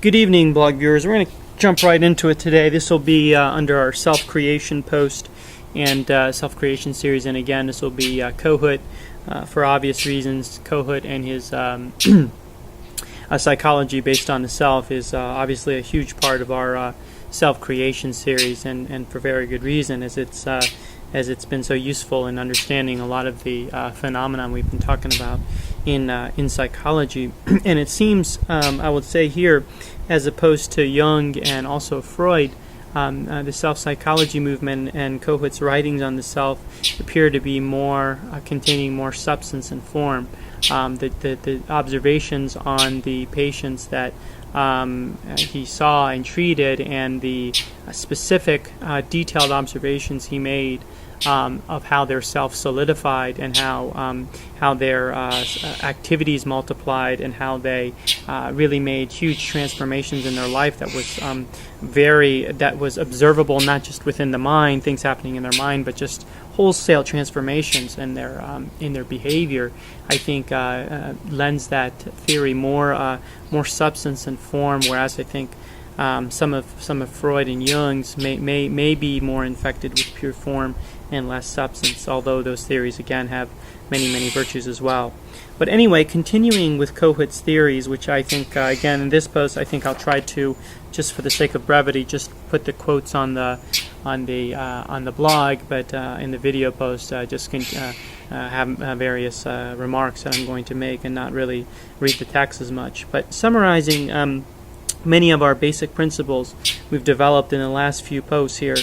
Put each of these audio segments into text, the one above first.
Good evening, blog viewers. We're going to jump right into it today. This will be under our self-creation post and self-creation series, and again, this will be Kohut for obvious reasons. Kohut and his psychology based on the self is obviously a huge part of our self-creation series, and for very good reason, as it's been so useful in understanding a lot of the phenomenon we've been talking about in psychology. And it seems, I would say here, as opposed to Jung and also Freud, the self-psychology movement and Kohut's writings on the self appear to be more containing more substance and form. The observations on the patients that he saw and treated, and the specific detailed observations he made of how their self solidified, and how their activities multiplied, and how they really made huge transformations in their life that was observable, not just within the mind, things happening in their mind, but just wholesale transformations in their behavior. I think lends that theory more substance and form, whereas I think some of Freud and Jung's may be more infected with pure form and less substance, although those theories again have many virtues as well. But anyway, continuing with Kohut's theories, which I think again in this post I think I'll try to, just for the sake of brevity, just put the quotes on the blog, but in the video post just have various remarks that I'm going to make and not really read the text as much. But summarizing many of our basic principles we've developed in the last few posts here.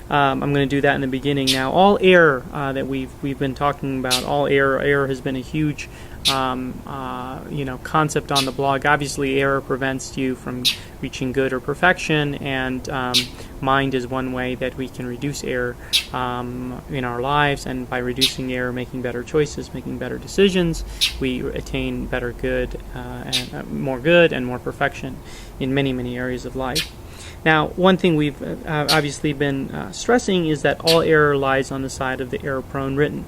I'm going to do that in the beginning now. All error that we've been talking about, all error has been a huge concept on the blog. Obviously, error prevents you from reaching good or perfection, and mind is one way that we can reduce error in our lives, and by reducing error, making better choices, making better decisions, we attain better good, and more good and more perfection in many areas of life. Now, one thing we've obviously been stressing is that all error lies on the side of the error-prone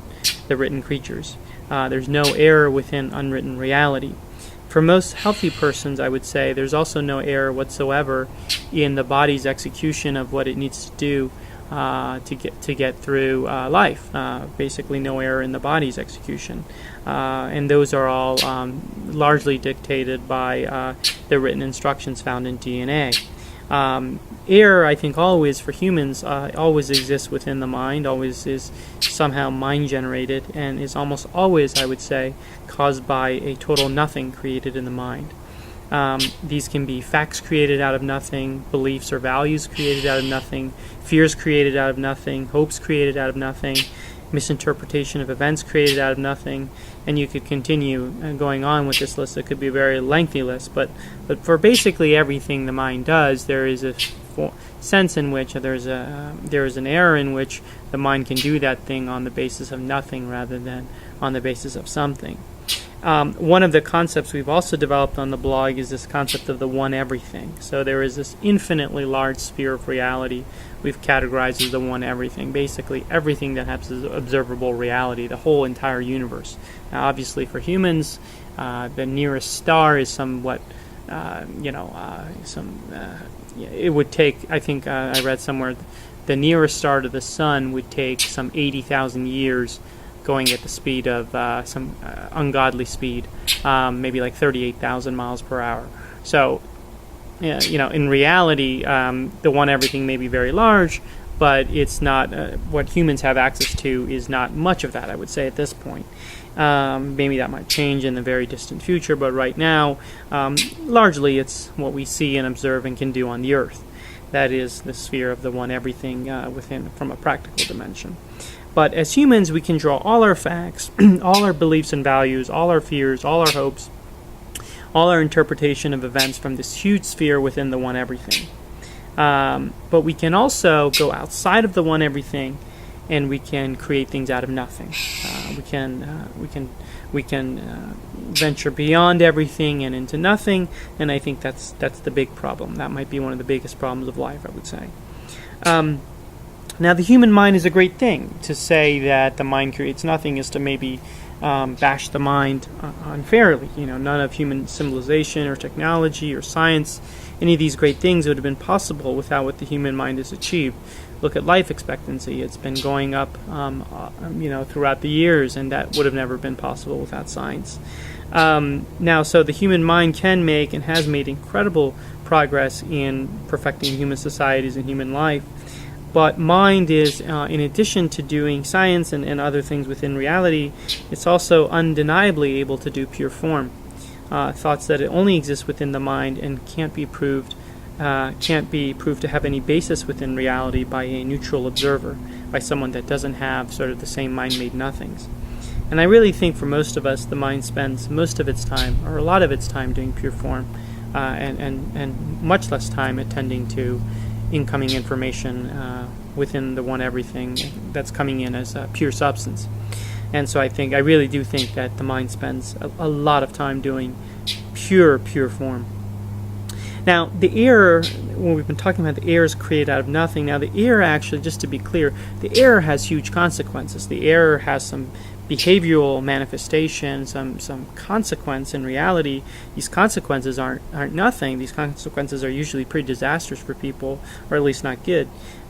the written creatures. There's no error within unwritten reality. For most healthy persons, I would say, there's also no error whatsoever in the body's execution of what it needs to do to get through life. Basically, no error in the body's execution. And those are all largely dictated by the written instructions found in DNA. Error, I think, always for humans always exists within the mind, always is somehow mind-generated, and is almost always, I would say, caused by a total nothing created in the mind. These can be facts created out of nothing, beliefs or values created out of nothing, fears created out of nothing, hopes created out of nothing, misinterpretation of events created out of nothing, and you could continue going on with this list. It could be a very lengthy list, but for basically everything the mind does, there is a sense in which there is an error in which the mind can do that thing on the basis of nothing rather than on the basis of something. One of the concepts we've also developed on the blog is this concept of the one everything. So there is this infinitely large sphere of reality we've categorized as the one everything. Basically everything that has observable reality, the whole entire universe. Now obviously for humans, the nearest star is somewhat, it would take, I think I read somewhere, the nearest star to the sun would take some 80,000 years going at the speed of some ungodly speed, maybe like 38,000 miles per hour. So, in reality, the one everything may be very large, but it's not, what humans have access to is not much of that, I would say, at this point. Maybe that might change in the very distant future, but right now, largely it's what we see and observe and can do on the Earth. That is the sphere of the one everything within, from a practical dimension. But as humans, we can draw all our facts, all our beliefs and values, all our fears, all our hopes, all our interpretation of events from this huge sphere within the one everything. But we can also go outside of the one everything, and we can create things out of nothing. We can venture beyond everything and into nothing, and I think that's the big problem. That might be one of the biggest problems of life, I would say. Now, the human mind is a great thing. To say that the mind creates nothing is to maybe bash the mind unfairly. None of human civilization or technology or science, any of these great things would have been possible without what the human mind has achieved. Look at life expectancy; it's been going up, throughout the years, and that would have never been possible without science. Now, so the human mind can make and has made incredible progress in perfecting human societies and human life. But mind is, in addition to doing science and other things within reality, it's also undeniably able to do pure form. Thoughts that only exist within the mind and can't be proved to have any basis within reality by a neutral observer, by someone that doesn't have sort of the same mind-made nothings. And I really think for most of us, the mind spends most of its time, or a lot of its time, doing pure form, and much less time attending to incoming information within the one everything that's coming in as pure substance. And so I really do think that the mind spends a lot of time doing pure form. Now, the error, when we've been talking about the error is created out of nothing, now the error actually, just to be clear, the error has huge consequences. The error has some behavioral manifestation, some consequence in reality. These consequences aren't nothing. These consequences are usually pretty disastrous for people, or at least not good.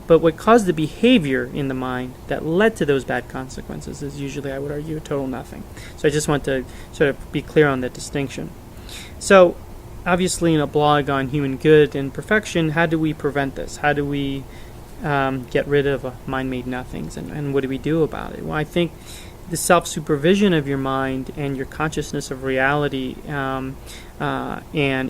But what caused the behavior in the mind that led to those bad consequences is usually, I would argue, a total nothing. So I just want to sort of be clear on that distinction. So obviously in a blog on human good and perfection, how do we prevent this? How do we get rid of mind-made nothings? And what do we do about it? Well, I think the self-supervision of your mind and your consciousness of reality and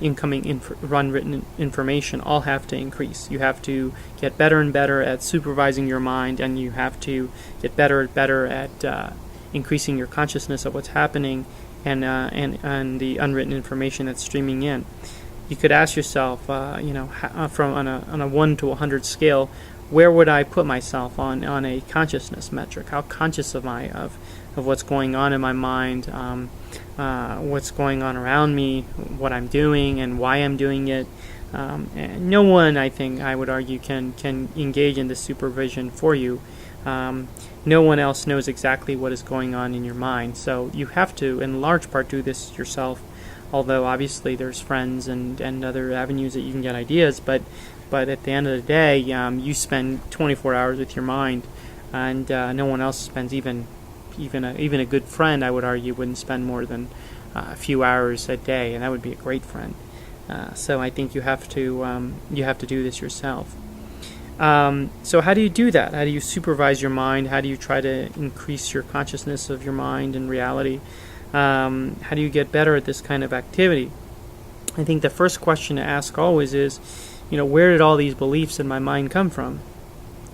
incoming unwritten information all have to increase. You have to get better and better at supervising your mind, and you have to get better and better at increasing your consciousness of what's happening and the unwritten information that's streaming in. You could ask yourself, from on a 1 to 100 scale, where would I put myself on a consciousness metric? How conscious am I of what's going on in my mind, what's going on around me, what I'm doing, and why I'm doing it? And no one, I think, I would argue, can engage in this supervision for you. No one else knows exactly what is going on in your mind. So you have to, in large part, do this yourself, although obviously there's friends and other avenues that you can get ideas, but at the end of the day, you spend 24 hours with your mind, and no one else spends even a good friend, I would argue, wouldn't spend more than a few hours a day, and that would be a great friend. So I think you have to do this yourself. So how do you do that? How do you supervise your mind? How do you try to increase your consciousness of your mind and reality? How do you get better at this kind of activity? I think the first question to ask always is, where did all these beliefs in my mind come from?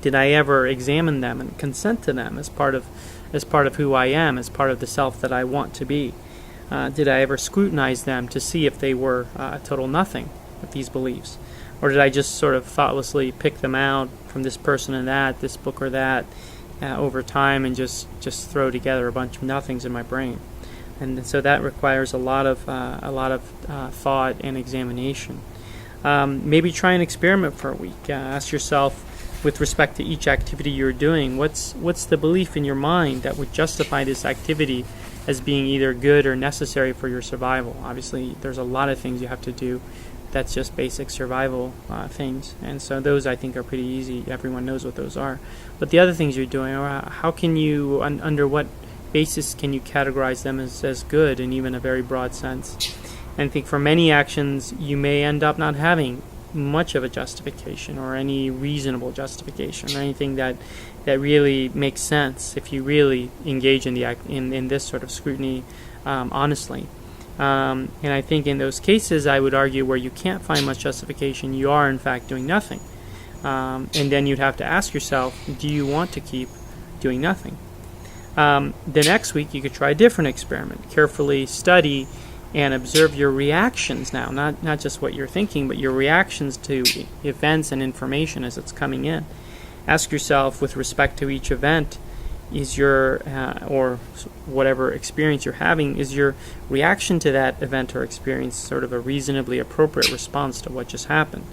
Did I ever examine them and consent to them as part of who I am, as part of the self that I want to be? Did I ever scrutinize them to see if they were total nothing with these beliefs? Or did I just sort of thoughtlessly pick them out from this person and that, this book or that, over time, and just throw together a bunch of nothings in my brain? And so that requires a lot of thought and examination. Maybe try an experiment for a week. Ask yourself, with respect to each activity you're doing, what's the belief in your mind that would justify this activity as being either good or necessary for your survival? Obviously, there's a lot of things you have to do. That's just basic survival things, and so those, I think, are pretty easy. Everyone knows what those are. But the other things you're doing, how can you, under what basis can you categorize them as good in even a very broad sense? And I think for many actions, you may end up not having much of a justification or any reasonable justification or anything that really makes sense if you really engage in this sort of scrutiny honestly. And I think in those cases, I would argue, where you can't find much justification, you are in fact doing nothing. And then you'd have to ask yourself, do you want to keep doing nothing? The next week, you could try a different experiment. Carefully study and observe your reactions now, not just what you're thinking, but your reactions to events and information as it's coming in. Ask yourself, with respect to each event, is your, or whatever experience you're having, is your reaction to that event or experience sort of a reasonably appropriate response to what just happened?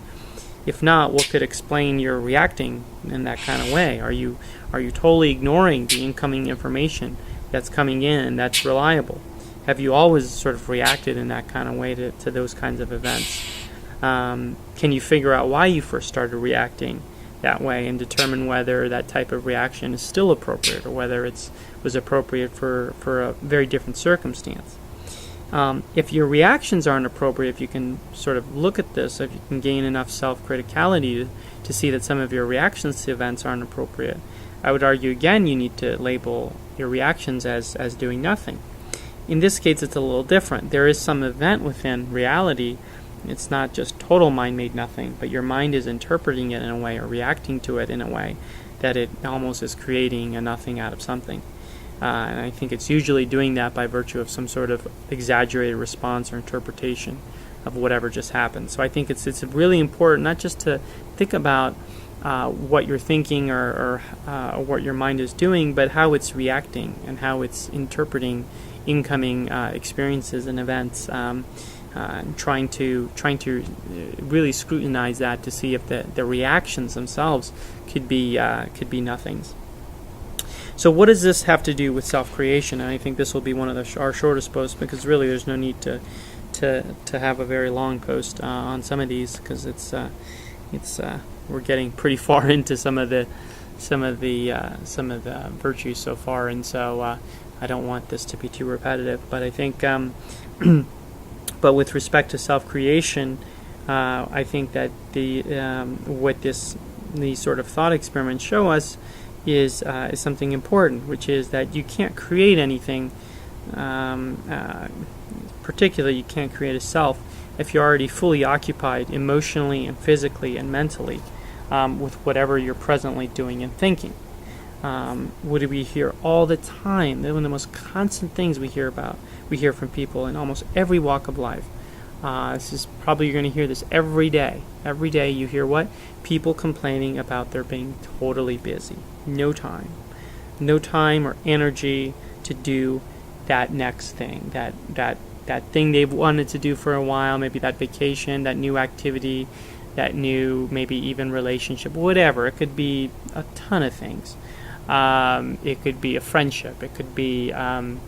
If not, what could explain your reacting in that kind of way? Are you totally ignoring the incoming information that's coming in that's reliable? Have you always sort of reacted in that kind of way to those kinds of events? Can you figure out why you first started reacting that way and determine whether that type of reaction is still appropriate or whether it was appropriate for a very different circumstance? If your reactions aren't appropriate, if you can sort of look at this, if you can gain enough self-criticality to see that some of your reactions to events aren't appropriate, I would argue again you need to label your reactions as doing nothing. In this case, it's a little different. There is some event within reality. It's not just total mind-made nothing, but your mind is interpreting it in a way or reacting to it in a way that it almost is creating a nothing out of something. And I think it's usually doing that by virtue of some sort of exaggerated response or interpretation of whatever just happened. So I think it's really important not just to think about what you're thinking or what your mind is doing, but how it's reacting and how it's interpreting incoming experiences and events, trying to really scrutinize that to see if the reactions themselves could be nothings. So what does this have to do with self-creation? And I think this will be one of our shortest posts, because really there's no need to have a very long post on some of these, because we're getting pretty far into some of the virtues so far, and so I don't want this to be too repetitive. But I think, but with respect to self-creation, I think that what these sort of thought experiments show us is something important, which is that you can't create anything. Particularly, you can't create a self if you're already fully occupied emotionally and physically and mentally with whatever you're presently doing and thinking. What do we hear all the time? One of the most constant things we hear from people in almost every walk of life. This is probably, you're going to hear this every day. Every day you hear what? People complaining about their being totally busy. No time or energy to do that next thing, that thing they've wanted to do for a while, maybe that vacation, that new activity, that new maybe even relationship, whatever. It could be a ton of things. It could be a friendship. It could be learning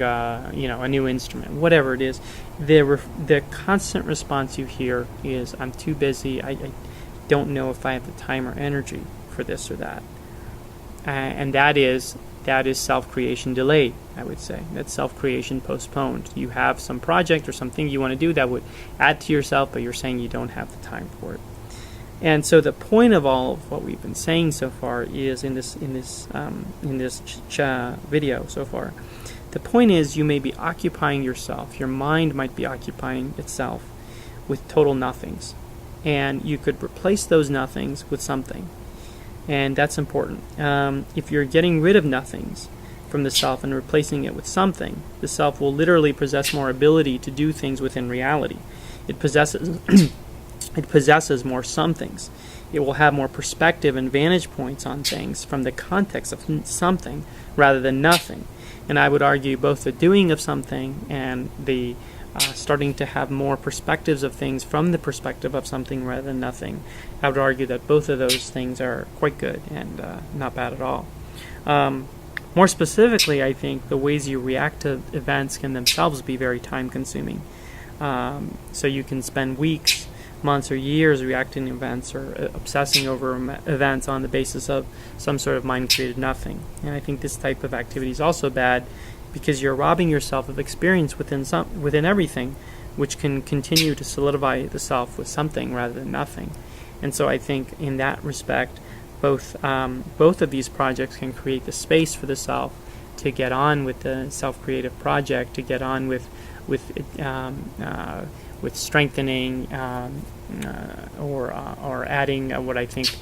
a new instrument, whatever it is. The constant response you hear is, I'm too busy, I don't know if I have the time or energy for this or that. And that is self-creation delayed, I would say. That's self-creation postponed. You have some project or something you want to do that would add to yourself, but you're saying you don't have the time for it. And so the point of all of what we've been saying so far is in this video so far, the point is you may be occupying yourself. Your mind might be occupying itself with total nothings, and you could replace those nothings with something, and that's important. If you're getting rid of nothings from the self and replacing it with something, the self will literally possess more ability to do things within reality. It possesses more somethings. It will have more perspective and vantage points on things from the context of something rather than nothing. And I would argue both the doing of something and the starting to have more perspectives of things from the perspective of something rather than nothing. I would argue that both of those things are quite good and not bad at all. More specifically, I think the ways you react to events can themselves be very time-consuming. So you can spend weeks, months, or years reacting to events or obsessing over events on the basis of some sort of mind-created nothing. And I think this type of activity is also bad because you're robbing yourself of experience within everything, which can continue to solidify the self with something rather than nothing. And so I think in that respect, both of these projects can create the space for the self to get on with the self-creative project, to get on with strengthening or adding what I think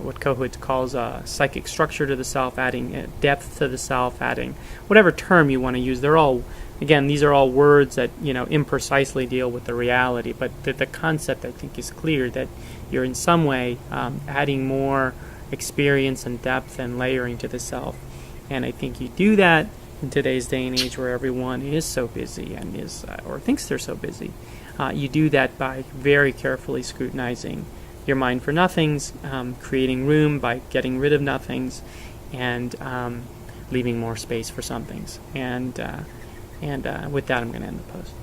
what Kohut calls a psychic structure to the self, adding depth to the self, adding whatever term you want to use. These are all words that imprecisely deal with the reality, but the concept I think is clear, that you're in some way adding more experience and depth and layering to the self. And I think you do that in today's day and age where everyone is so busy and is or thinks they're so busy. You do that by very carefully scrutinizing your mind for nothings, creating room by getting rid of nothings, and leaving more space for some things. And with that, I'm going to end the post.